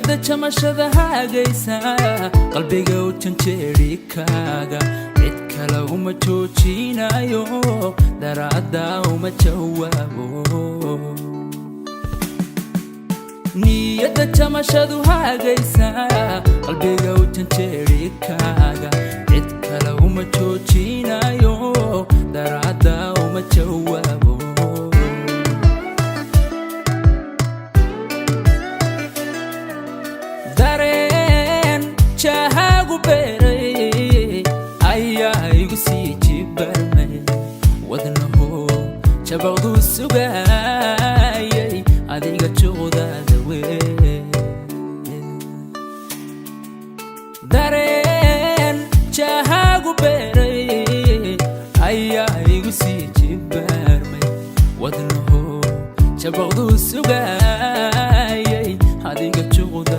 niyada jamashada haagaysa qalbiga u janjeeri kaaga cid kale uma joojinayo daraada uma jawaabo niyada jamashadu haagaysa qalbiga u janjeeri kaaga cid kale uma joojinayo daraada uma jawaabo شاهاقو بيري أيايقو سيجي برمي وذنهو شبغدو السقاي أديقا جودا دوي دارين شاهاقو بيري أيايقو سيجي برمي وذنهو شبغدو السقاي